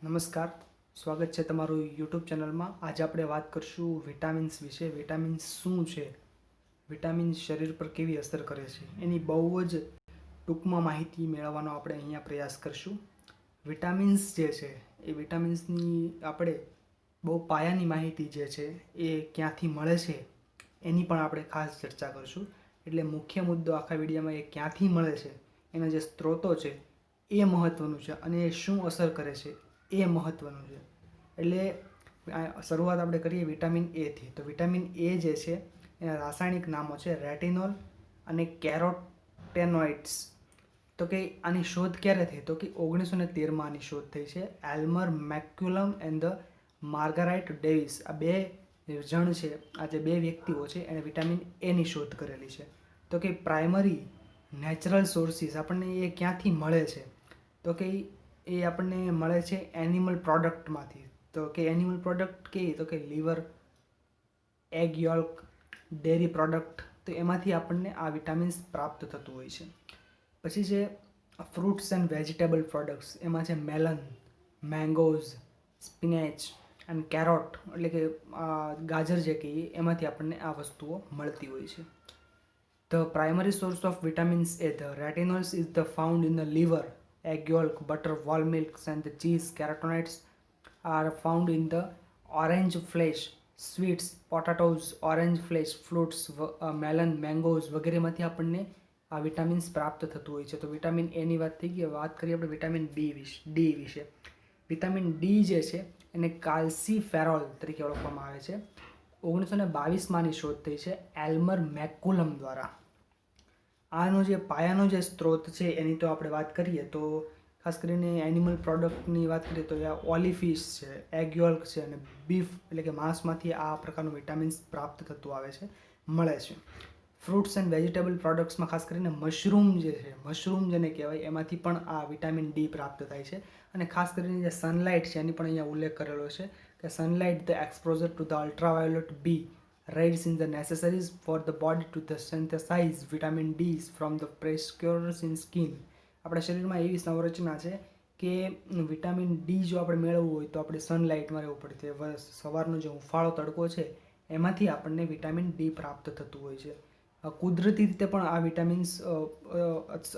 નમસ્કાર, સ્વાગત છે તમારું યુટ્યુબ ચેનલમાં. આજે આપણે વાત કરશું વિટામિન્સ વિશે. વિટામિન્સ શું છે, વિટામિન્સ શરીર પર કેવી અસર કરે છે, એની બહુ જ ટૂંકમાં માહિતી મેળવવાનો આપણે અહીંયા પ્રયાસ કરશું. વિટામિન્સ જે છે એ વિટામિન્સની આપણે બહુ પાયાની માહિતી જે છે એ ક્યાંથી મળે છે એની પણ આપણે ખાસ ચર્ચા કરશું. એટલે મુખ્ય મુદ્દો આખા વિડીયોમાં એ ક્યાંથી મળે છે, એના જે સ્ત્રોતો છે એ મહત્ત્વનું છે અને એ શું અસર કરે છે એ મહત્ત્વનું છે. એટલે શરૂઆત આપણે કરીએ વિટામિન એથી. તો વિટામિન એ જે છે એના રાસાયણિક નામો છે રેટિનોલ અને કેરોટેનોઇડ્સ. તો કે આની શોધ ક્યારે થઈ? તો કે 1913માં આની શોધ થઈ છે. એલ્મર મેક્યુલમ એન્ડ ધ માર્ગારાઇટ ડેવિસ, આ બે જણ છે, આ જે બે વ્યક્તિઓ છે એણે વિટામિન એની શોધ કરેલી છે. તો કે પ્રાઇમરી નેચરલ સોર્સિસ આપણને એ ક્યાંથી મળે છે? તો કે એ આપણને મળે છે એનિમલ પ્રોડક્ટમાંથી. તો કે એનિમલ પ્રોડક્ટ કે તો કે લીવર, એગ યોલ્ક, ડેરી પ્રોડક્ટ, તો એમાંથી આપણને આ વિટામિન્સ પ્રાપ્ત થતું હોય છે. પછી છે ફ્રૂટ્સ એન્ડ વેજીટેબલ પ્રોડક્ટ્સ. એમાં છે મેલન, મેંગોઝ, સ્પિનેચ એન્ડ કેરોટ, એટલે કે ગાજર જે કહીએ એમાંથી આપણને આ વસ્તુઓ મળતી હોય છે. The primary source of vitamins A, the retinols, is the found in the liver, egg yolk, butter, whole milks, and the cheese. Carotenoids are found in the orange flesh, sweets, potatoes, orange flesh, fruits, melon, mangoes વગેરેમાંથી આપણને આ vitamins પ્રાપ્ત થતું હોય છે. તો vitamin એની વાત થઈ ગઈ. વાત કરીએ આપણે વિટામિન ડી વિશે. વિટામિન ડી જે છે એને કાલ્સીફેરોલ તરીકે ઓળખવામાં આવે છે. 1922માં શોધ થઈ છે એલ્મર મેક્યુલમ દ્વારા. આનો જે પાયાનો જે સ્ત્રોત છે એની તો આપણે વાત કરીએ તો ખાસ કરીને એનિમલ પ્રોડક્ટની વાત કરીએ તો ઓલી ફિશ છે, એગ યોલ્ક છે અને બીફ એટલે કે માંસમાંથી આ પ્રકારનું વિટામિન્સ પ્રાપ્ત થતું આવે છે, મળે છે. ફ્રૂટ્સ એન્ડ વેજીટેબલ પ્રોડક્ટ્સમાં ખાસ કરીને મશરૂમ જે છે, મશરૂમ જેને કહેવાય, એમાંથી પણ આ વિટામિન ડી પ્રાપ્ત થાય છે. અને ખાસ કરીને જે સનલાઇટ છે એની પણ અહીંયા ઉલ્લેખ કરેલો છે કે sunlight the exposure to the ultraviolet B rays in the necessaries for the body to the synthesize vitamin D from the precursors in skin. આપણા શરીરમાં એવી સંરચના છે કે વિટામિન ડી જો આપણે મેળવવું હોય તો આપણે સનલાઇટમાં રહેવું પડે. સવારનો જે હુંફાળો તડકો છે એમાંથી આપણને વિટામિન ડી પ્રાપ્ત થતું હોય છે. કુદરતી રીતે પણ આ વિટામિન્સ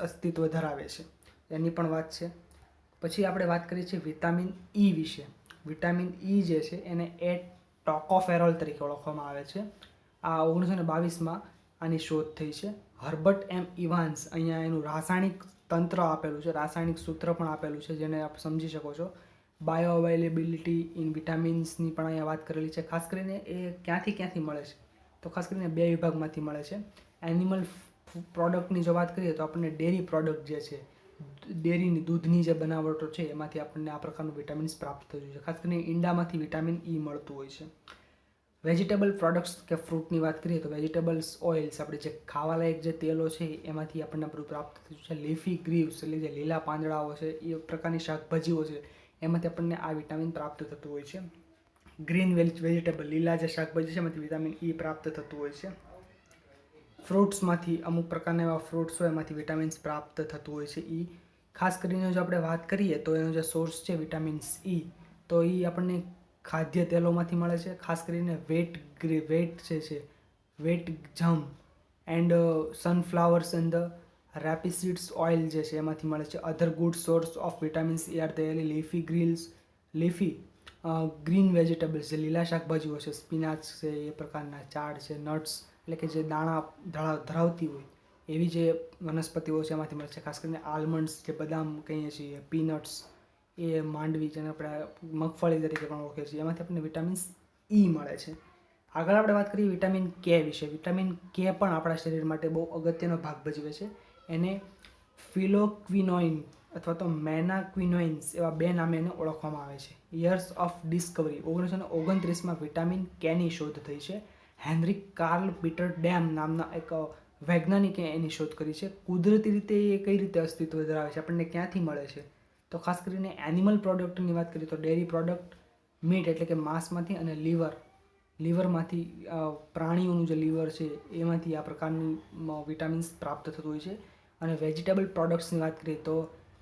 અસ્તિત્વ ધરાવે છે, એની પણ વાત છે. પછી આપણે વાત કરીએ છીએ વિટામિન ઈ વિશે. વિટામિન ઈ જે છે એને ટોકોફેરોલ તરીકે ઓળખવામાં આવે છે. આ 1922માં આની શોધ થઈ છે. હર્બર્ટ એમ ઇવાન્સ, અહીંયા એનું રાસાયણિક તંત્ર આપેલું છે, રાસાયણિક સૂત્ર પણ આપેલું છે જેને આપ સમજી શકો છો. બાયો અવેલેબિલિટી ઇન વિટામિન્સની પણ અહીંયા વાત કરેલી છે. ખાસ કરીને એ ક્યાંથી મળે છે તો ખાસ કરીને બે વિભાગમાંથી મળે છે. એનિમલ પ્રોડક્ટની જો વાત કરીએ તો આપણને ડેરી પ્રોડક્ટ જે છે, ડેરીની દૂધની જે બનાવટો છે એમાંથી આપણને આ પ્રકારનું વિટામિન્સ પ્રાપ્ત થતું હોય છે. ખાસ કરીને ઈંડામાંથી વિટામિન ઈ મળતું હોય છે. વેજીટેબલ પ્રોડક્ટ્સ કે ફ્રૂટની વાત કરીએ તો વેજીટેબલ્સ ઓઇલ્સ, આપણે જે ખાવાલાયક જે તેલો છે એમાંથી આપણને બધું પ્રાપ્ત થતું છે. લીફી ગ્રીવ્સ એટલે જે લીલા પાંદડાઓ છે એ પ્રકારની શાકભાજીઓ છે એમાંથી આપણને આ વિટામિન પ્રાપ્ત થતું હોય છે. ગ્રીન વેજીટેબલ, લીલા જે શાકભાજી છે એમાંથી વિટામિન ઈ પ્રાપ્ત થતું હોય છે. ફ્રૂટ્સમાંથી અમુક પ્રકારના એવા ફ્રૂટ્સ હોય એમાંથી વિટામિન્સ પ્રાપ્ત થતું હોય છે. ઈ ખાસ કરીને જો આપણે વાત કરીએ તો એનો જે સોર્સ છે વિટામિન્સ ઈ, તો એ આપણને ખાદ્ય તેલોમાંથી મળે છે. ખાસ કરીને wheat germ and sunflowers and the rapeseeds oil જે છે એમાંથી મળે છે. Other good source of vitamins are the leafy green vegetables, જે લીલા શાકભાજીઓ છે, સ્પિનાચ છે, એ પ્રકારના ઝાડ છે, નટ્સ એટલે કે જે દાણા ધરાવતી હોય એવી જે વનસ્પતિઓ છે એમાંથી મળે છે. ખાસ કરીને આલમંડ્સ, જે બદામ કહીએ છીએ, પીનટ્સ, એ માંડવી જેને આપણે મગફળી તરીકે પણ ઓળખીએ છીએ, એમાંથી આપણને વિટામિન્સ ઈ મળે છે. આગળ આપણે વાત કરીએ વિટામિન કે વિશે. વિટામિન કે પણ આપણા શરીર માટે બહુ અગત્યનો ભાગ ભજવે છે. એને ફિલોક્વિનોઇન અથવા તો મેનાક્વિનોઇન્સ એવા બે નામે એને ઓળખવામાં આવે છે. Years of discovery. 1929માં વિટામિન કેની શોધ થઈ છે. હેનરિક કાર્લ પીટર ડેમ નામના એક વૈજ્ઞાનિકે એની શોધ કરી છે. કુદરતી રીતે એ કઈ રીતે અસ્તિત્વ ધરાવે છે, આપણને ક્યાંથી મળે છે, તો ખાસ કરીને એનિમલ પ્રોડક્ટની વાત કરીએ તો ડેરી પ્રોડક્ટ, મીટ એટલે કે માંસમાંથી, અને લીવરમાંથી, પ્રાણીઓનું જે લીવર છે એમાંથી આ પ્રકારની વિટામિન્સ પ્રાપ્ત થતું હોય છે. અને વેજીટેબલ પ્રોડક્ટ્સની વાત કરીએ તો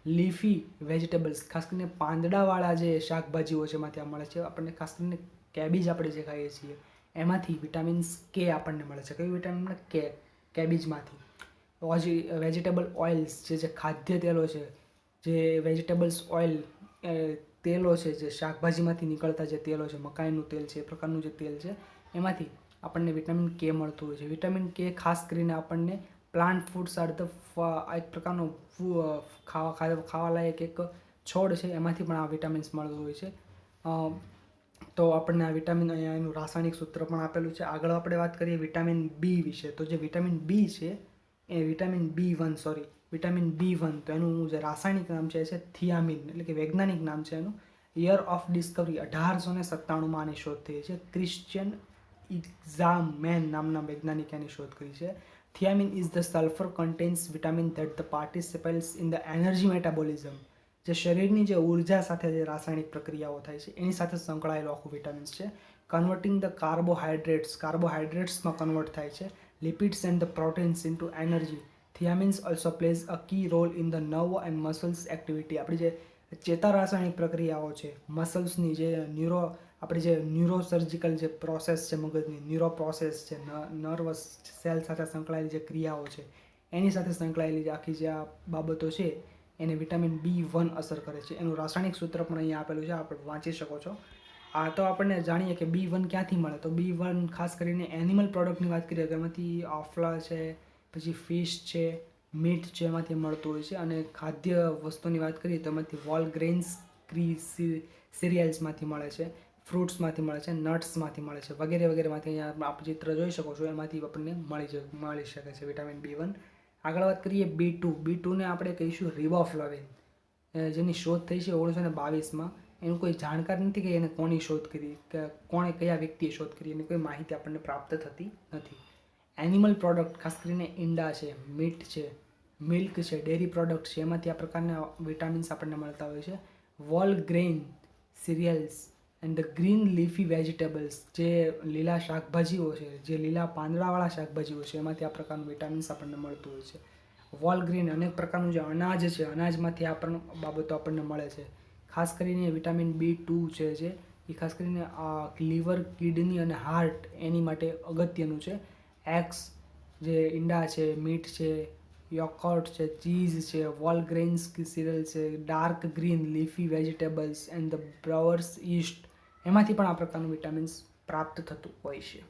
લીફી વેજીટેબલ્સ, ખાસ કરીને પાંદડાવાળા જે શાકભાજીઓ છે એમાંથી આ મળે છે આપણને. ખાસ કરીને કેબીજ આપણે જે ખાઈએ છીએ એમાંથી વિટામિન્સ કે આપણને મળે છે. કયું વિટામિન? કે. કેબીજમાંથી. વેજીટેબલ ઓઇલ્સ જે ખાદ્ય તેલો છે, જે વેજીટેબલ્સ ઓઇલ તેલો છે, જે શાકભાજીમાંથી નીકળતા જે તેલો છે, મકાઈનું તેલ છે, એ પ્રકારનું જે તેલ છે એમાંથી આપણને વિટામિન કે મળતું હોય છે. વિટામિન કે ખાસ કરીને આપણને પ્લાન્ટ ફૂડ્સ આર ધ એક પ્રકારનો ખાવાલાયક એક છોડ છે, એમાંથી પણ આ વિટામિન્સ મળતું હોય છે. તો આપણને આ વિટામિન, અહીંયા એનું રાસાયણિક સૂત્ર પણ આપેલું છે. આગળ આપણે વાત કરીએ વિટામિન બી વિશે. તો જે વિટામિન બી છે એ વિટામિન બી1, તો એનું જે રાસાયણિક નામ છે એ છે થિયામિન, એટલે કે વૈજ્ઞાનિક નામ છે એનું. યર ઓફ ડિસ્કવરી 1897માં આની શોધ થઈ છે. ક્રિશ્ચિયન ઇક્ઝામેન નામના વૈજ્ઞાનિકે આની શોધ કરી છે. Thiamine is the sulphur contains vitamin that the participates in the energy metabolism, જે શરીરની જે ઉર્જા સાથે જે રાસાયણિક પ્રક્રિયાઓ થાય છે એની સાથે સંકળાયેલું આખું વિટામિન્સ છે. કન્વર્ટિંગ ધ કાર્બોહાઈડ્રેટ્સમાં કન્વર્ટ થાય છે. Lipids and the proteins into energy. Thiamines also plays a key role in the nerve and muscles activity. આપણી જે ચેતા રાસાયણિક પ્રક્રિયાઓ છે, મસલ્સની જે આપણી જે ન્યુરોસર્જિકલ જે પ્રોસેસ છે, મગજની ન્યુરો પ્રોસેસ છે, નર્વસ સેલ સાથે સંકળાયેલી જે ક્રિયાઓ છે એની સાથે સંકળાયેલી જે આખી જે આ બાબતો છે એને વિટામિન બી1 અસર કરે છે. એનું રાસાયણિક સૂત્ર પણ અહીંયા આપેલું છે, આપણે વાંચી શકો છો. આ તો આપણને જાણીએ કે બી1 ક્યાંથી મળે. તો બી1 ખાસ કરીને એનિમલ પ્રોડક્ટની વાત કરીએ તો એમાંથી આફલા છે, પછી ફિશ છે, મીટ છે, એમાંથી મળતું હોય છે. અને ખાદ્ય વસ્તુની વાત કરીએ તો એમાંથી વોલ ગ્રેન્સ સિરિયલ્સમાંથી મળે છે, ફ્રૂટ્સમાંથી મળે છે, નટ્સમાંથી મળે છે, વગેરે વગેરેમાંથી. અહીંયા આપ ચિત્ર જોઈ શકો છો એમાંથી આપણને મળી શકે છે વિટામિન બી1. આગળ વાત કરીએ બી2ને આપણે કહીશું રિબોફ્લાવિન, જેની શોધ થઈ છે 1922માં. એનું કોઈ જાણકાર નથી કે એને કોની શોધ કરી, કે કોણે કયા વ્યક્તિએ શોધ કરી, એની કોઈ માહિતી આપણને પ્રાપ્ત થતી નથી. એનિમલ પ્રોડક્ટ, ખાસ કરીને ઈંડા છે, મીટ છે, મિલ્ક છે, ડેરી પ્રોડક્ટ છે, એમાંથી આ પ્રકારના વિટામિન્સ આપણને મળતા હોય છે. Wall grain serials and the green leafy vegetables, જે લીલા શાકભાજીઓ છે, જે લીલા પાંદડાવાળા શાકભાજીઓ છે, એમાંથી આ પ્રકારનું વિટામિન્સ આપણને મળતું હોય છે. વોલ ગ્રીન અનેક પ્રકારનું જે અનાજ છે, અનાજમાંથી આ પણ બાબતો આપણને મળે છે. ખાસ કરીને વિટામિન બી2 છે જે એ ખાસ કરીને લીવર, કિડની અને હાર્ટ એની માટે અગત્યનું છે. એગ્સ, જે ઈંડા છે, મીટ છે, યોગર્ટ છે, ચીઝ છે, વોલ ગ્રેન્સ સિરિયલ છે, dark green leafy vegetables and the brewers yeast, એમાંથી પણ આ પ્રકારનું વિટામિન્સ પ્રાપ્ત થતું હોય છે.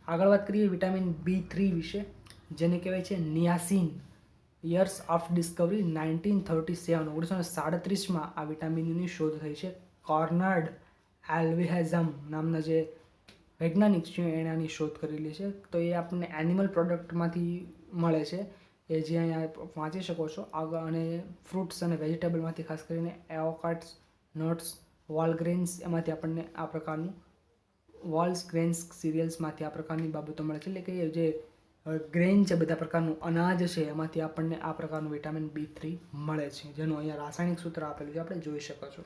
આગળ વાત કરીએ વિટામિન બી3 વિશે, જેને કહેવાય છે નિયાસિન. યર્સ ઓફ ડિસ્કવરી 1937માં આ વિટામિનની શોધ થઈ છે. કોર્નાડ એલ્વિહેઝમ નામના જે વૈજ્ઞાનિક છે એણે આની શોધ કરેલી છે. તો એ આપણને એનિમલ પ્રોડક્ટમાંથી મળે છે, એ જે અહીંયા વાંચી શકો છો આગળ. અને ફ્રૂટ્સ અને વેજીટેબલમાંથી ખાસ કરીને એવોકાડ્સ, નટ્સ, વોલગ્રેન્સ, એમાંથી આપણને આ પ્રકારનું વોલ્સ ગ્રેન્સ સિરિયલ્સમાંથી આ પ્રકારની બાબતો મળે છે. એટલે કે જે ગ્રેન છે, બધા પ્રકારનું અનાજ છે, એમાંથી આપણને આ પ્રકારનું વિટામિન બી3 મળે છે, જેનું અહીંયા રાસાયણિક સૂત્ર આપેલું છે, આપણે જોઈ શકો છો.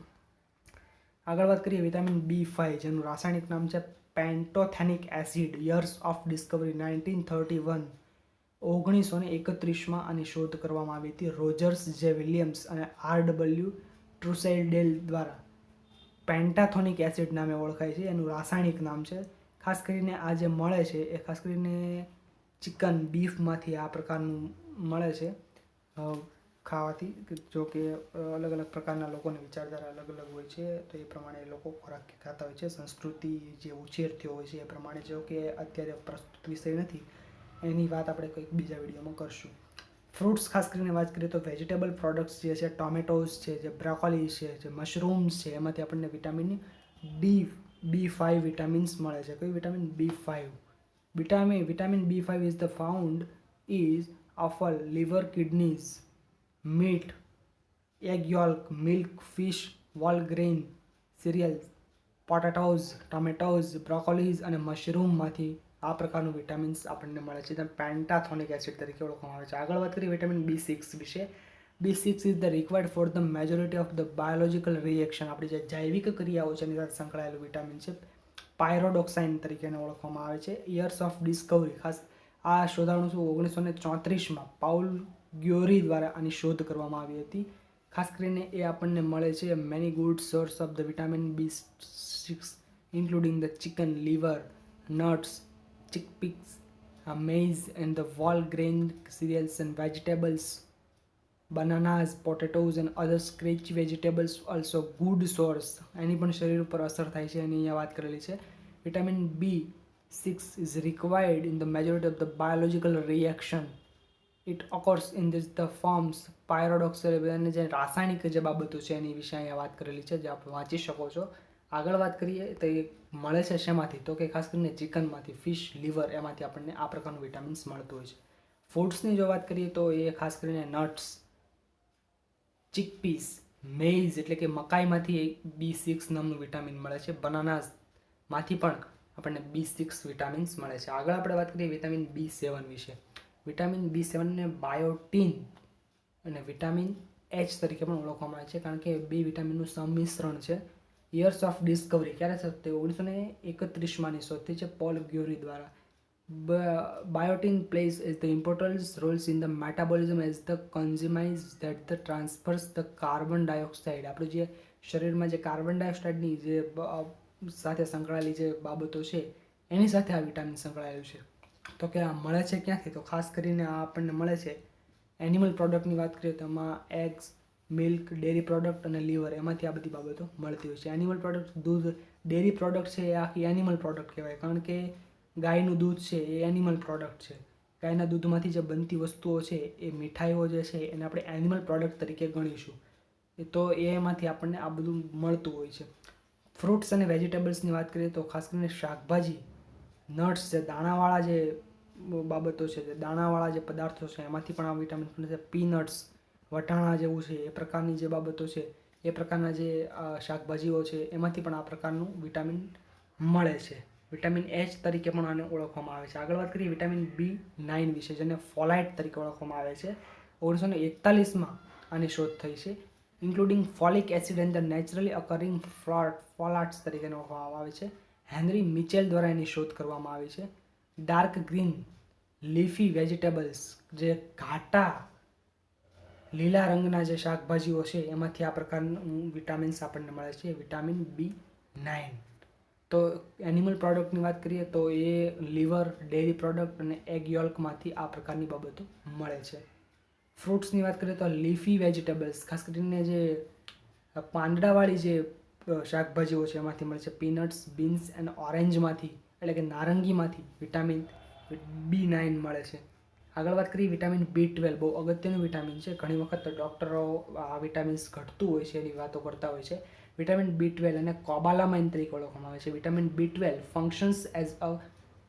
આગળ વાત કરીએ વિટામિન બી5, જેનું રાસાયણિક નામ છે પેન્ટોથેનિક એસિડ. યર્સ ઓફ ડિસ્કવરી 1931માં આની શોધ કરવામાં આવી હતી રોજર્સ જે વિલિયમ્સ અને આર.ડબલ્યુ. ટ્રુસેલડેલ દ્વારા. પેન્ટાથોનિક એસિડ નામે ઓળખાય છે, એનું રાસાયણિક નામ છે. ખાસ કરીને આ જે મળે છે એ ખાસ કરીને ચિકન, બીફમાંથી આ પ્રકારનું મળે છે ખાવાથી. જો કે અલગ અલગ પ્રકારના લોકોની વિચારધારા અલગ અલગ હોય છે, તો એ પ્રમાણે લોકો ખોરાક ખાતા હોય છે, સંસ્કૃતિ જે ઉછેર થયો હોય છે એ પ્રમાણે. જો કે અત્યારે પ્રસ્તુત વિષય નથી, એની વાત આપણે કંઈક બીજા વિડીયોમાં કરશું. ફ્રૂટ્સ ખાસ કરીને વાત કરીએ તો વેજીટેબલ પ્રોડક્ટ્સ જે છે, ટોમેટોઝ છે, જે બ્રોકોલી છે, જે મશરૂમ્સ છે, એમાંથી આપણને વિટામિન બી5 વિટામિન્સ મળે છે. કયું vitamin? બી5. Vitamin B5 is the found is of a liver, kidneys, meat, egg yolk, milk, fish, whole grain cereals, potatoes, tomatoes, broccolis અને મશરૂમમાંથી આ પ્રકારનું વિટામિન્સ આપણને મળે છે, જેને પેન્ટાથોનિક એસિડ તરીકે ઓળખવામાં આવે છે. આગળ વાત કરીએ વિટામિન બી6 વિશે. B6 is the required for the majority of the biological reaction. આપણી જે જૈવિક ક્રિયાઓ છે એની સાથે સંકળાયેલું વિટામિન છે. પાયરોડોક્સાઇન તરીકે ઓળખવામાં આવે છે. યર્સ ઓફ ડિસ્કવરી, ખાસ આ શોધાણું 1934માં પાઉલ ગ્યોરી દ્વારા આની શોધ કરવામાં આવી હતી. ખાસ કરીને એ આપણને મળે છે many good source of the vitamin B6 including the chicken, liver, nuts, chickpeas, maize and the whole grain cereals and vegetables, bananas, potatoes and other scratchy vegetables also good source. એની પણ શરીર ઉપર અસર થાય છે એની અહીંયા વાત કરેલી છે. Vitamin B6 is required in the majority of the biological reaction. It occurs in the forms pyridoxal અને જે રાસાયણિક જે બાબતો છે એની વિશે અહીંયા વાત કરેલી છે જે આપ વાંચી શકો છો. આગળ વાત કરીએ તો એ મળે છે શેમાંથી, તો કે ખાસ કરીને ચિકનમાંથી, ફિશ, લીવર, એમાંથી આપણને આ પ્રકારનું વિટામિન્સ મળતું હોય છે. ફૂડ્સની જો વાત કરીએ તો એ ખાસ કરીને નટ્સ, ચિકપીસ, મેઇઝ એટલે કે મકાઈમાંથી B6 નામનું વિટામિન મળે છે. બનાનાઝમાંથી પણ આપણને B6 વિટામિન્સ મળે છે. આગળ આપણે વાત કરીએ વિટામિન B7 વિશે. વિટામિન B7 ને બાયોટીન અને વિટામિન H તરીકે પણ ઓળખવામાં આવે છે કારણ કે બે વિટામિનનું સંમિશ્રણ છે. યર્સ ઓફ ડિસ્કવરી ક્યારે થયું? 1931 શોધ થઈ છે પોલ ગ્યોરી દ્વારા. Biotin plays is the important roles in the metabolism as the enzymes that the transfers the carbon dioxide. આપણું જે શરીરમાં જે કાર્બન ડાયોક્સાઇડની જે સાથે સંકળાયેલી જે બાબતો છે એની સાથે આ વિટામિન સંકળાયેલું છે. તો કે આ મળે છે ક્યાંથી? તો ખાસ કરીને આ આપણને મળે છે એનિમલ પ્રોડક્ટની વાત કરીએ તો એમાં એગ્સ, મિલ્ક, ડેરી પ્રોડક્ટ અને લીવર, એમાંથી આ બધી બાબતો મળતી હોય છે. એનિમલ પ્રોડક્ટ, દૂધ, ડેરી પ્રોડક્ટ છે એ આખી એનિમલ પ્રોડક્ટ કહેવાય કારણ કે ગાયનું દૂધ છે એ એનિમલ પ્રોડક્ટ છે. ગાયના દૂધમાંથી જે બનતી વસ્તુઓ છે એ મીઠાઈઓ જે છે એને આપણે એનિમલ પ્રોડક્ટ તરીકે ગણીશું. તો એમાંથી આપણને આ બધું મળતું હોય છે. ફ્રૂટ્સ અને વેજીટેબલ્સની વાત કરીએ તો ખાસ કરીને શાકભાજી, નટ્સ છે, દાણાવાળા જે બાબતો છે, જે દાણાવાળા જે પદાર્થો છે એમાંથી પણ આ વિટામિન મળે છે. પીનટ્સ, વટાણા જેવું છે એ પ્રકારની જે બાબતો છે એ પ્રકારના જે શાકભાજીઓ છે એમાંથી પણ આ પ્રકારનું વિટામિન મળે છે. વિટામિન H તરીકે પણ આને ઓળખવામાં આવે છે. આગળ વાત કરીએ વિટામિન B9 વિશે, જેને ફોલાઇટ તરીકે ઓળખવામાં આવે છે. 1941 આની શોધ થઈ છે. Including folic acid and the naturally occurring folates તરીકે ઓળખવામાં આવે છે. હેનરી મિચેલ દ્વારા એની શોધ કરવામાં આવી છે. ડાર્ક ગ્રીન લીફી વેજીટેબલ્સ, જે ઘાટા લીલા રંગના જે શાકભાજીઓ છે એમાંથી આ પ્રકારનું વિટામિન્સ આપણને મળે છે, વિટામિન B9. તો એનિમલ પ્રોડક્ટની વાત કરીએ તો એ લીવર, ડેરી પ્રોડક્ટ અને એગ યોલ્કમાંથી આ પ્રકારની બાબતો મળે છે. ફ્રૂટ્સની વાત કરીએ તો લીફી વેજીટેબલ્સ, ખાસ કરીને જે પાંદડાવાળી જે શાકભાજીઓ છે એમાંથી મળે છે. પીનટ્સ, બીન્સ અને ઓરેન્જમાંથી એટલે કે નારંગીમાંથી વિટામિન B9 મળે છે. આગળ વાત કરીએ વિટામિન B12, બહુ અગત્યનું વિટામિન છે. ઘણી વખત ડૉક્ટરો આ વિટામિન્સ ઘટતું હોય છે એની વાતો કરતા હોય છે. વિટામિન B12 અને કોબાલામાઇન તરીકે ઓળખવામાં આવે છે. Vitamin B12 functions as a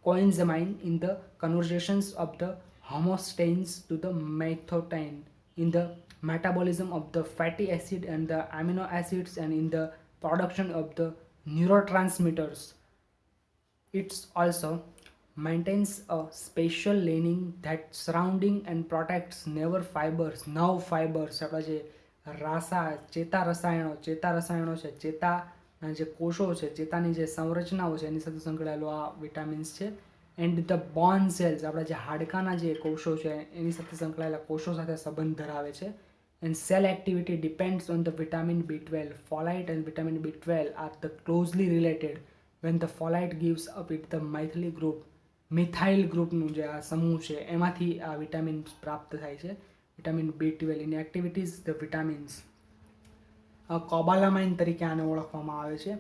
coenzyme in the conversions of the homostains to the methylamine in the metabolism of the fatty acid and the amino acids and in the production of the neurotransmitters. It's also maintains a special lining that surrounding and protects nerve fibers. આપણા જે ચેતા રસાયણો છે, ચેતાના જે કોષો છે, ચેતાની જે સંરચનાઓ છે એની સાથે સંકળાયેલો આ વિટામિન્સ છે. એન્ડ ધ બોન સેલ્સ, આપણા જે હાડકાના જે કોષો છે એની સાથે સંકળાયેલા કોષો સાથે સંબંધ ધરાવે છે. And cell activity depends on the vitamin B12. Folate and vitamin B12 are the closely related. When the folate gives up it the methyl ગ્રુપનું જે આ સમૂહ છે એમાંથી આ વિટામિન પ્રાપ્ત થાય છે. Vitamin B12 in activities the vitamins cobalamin તરીકે આને ઓળખવામાં આવે છે.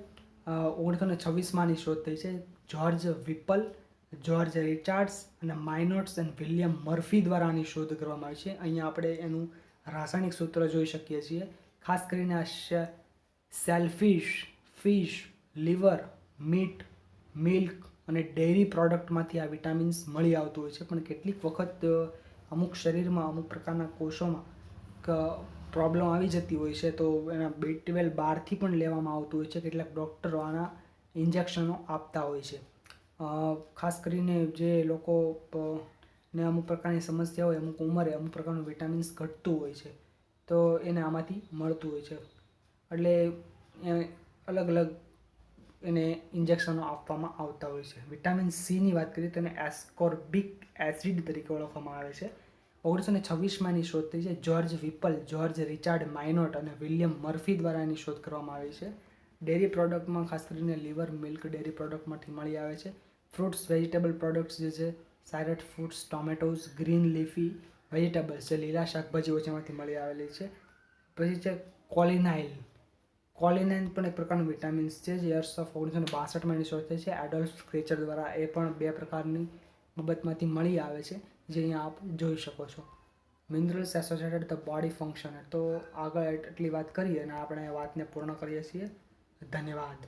1926 શોધ થઈ છે. જ્યોર્જ વિપલ, જ્યોર્જ રિચાર્ડ્સ અને માઇનોટ્સ એન્ડ વિલિયમ મર્ફી દ્વારા આની શોધ કરવામાં આવી છે. અહીંયા આપણે એનું રાસાયણિક સૂત્ર જોઈ શકીએ છીએ. ખાસ કરીને આ સેલફિશ, ફિશ, લીવર, મીટ, મિલ્ક અને ડેરી પ્રોડક્ટમાંથી આ વિટામિન્સ મળી આવતું હોય છે. પણ કેટલીક વખત અમુક શરીરમાં અમુક પ્રકારના કોષોમાં પ્રોબ્લેમ આવી જતી હોય છે તો એના B12 બહારથી પણ લેવામાં આવતું હોય છે. કેટલાક ડૉક્ટરો આના ઇન્જેક્શનો આપતા હોય છે. ખાસ કરીને જે લોકો ને અમુક પ્રકારની સમસ્યા હોય, અમુક ઉંમરે અમુક પ્રકારનું વિટામિન્સ ઘટતું હોય છે તો એને આમાંથી મળતું હોય છે. એટલે અલગ અલગ એને ઇન્જેક્શનો આપવામાં આવતા હોય છે. વિટામિન Cની વાત કરીએ તો એને એસ્કોર્બિક એસિડ તરીકે ઓળખવામાં આવે છે. 1926માં એની શોધ થઈ છે. જ્યોર્જ વિપલ, જ્યોર્જ રિચાર્ડ માઇનોટ અને વિલિયમ મર્ફી દ્વારા એની શોધ કરવામાં આવી છે. ડેરી પ્રોડક્ટમાં ખાસ કરીને લીવર, મિલ્ક ડેરી પ્રોડક્ટમાંથી મળી આવે છે. ફ્રૂટ્સ, વેજીટેબલ પ્રોડક્ટ્સ જે છે citrus fruits, tomatoes, green leafy vegetables જે લીલા શાકભાજીઓ છે એમાંથી મળી આવેલી છે. પછી છે કોલિનાઇલ. કોલિનાઇન પણ એક પ્રકારનું વિટામિન્સ છે જે યર્સ ઓફ 1962માં એની શોધ થઈ છે એડોલ્ફ ક્રેચર દ્વારા. એ પણ 2 પ્રકારની બાબતમાંથી મળી આવે છે જે અહીંયા આપ જોઈ શકો છો. Minerals associated the body function. તો આગળ એટલી વાત કરીએ અને આપણે વાતને પૂર્ણ કરીએ છીએ. ધન્યવાદ.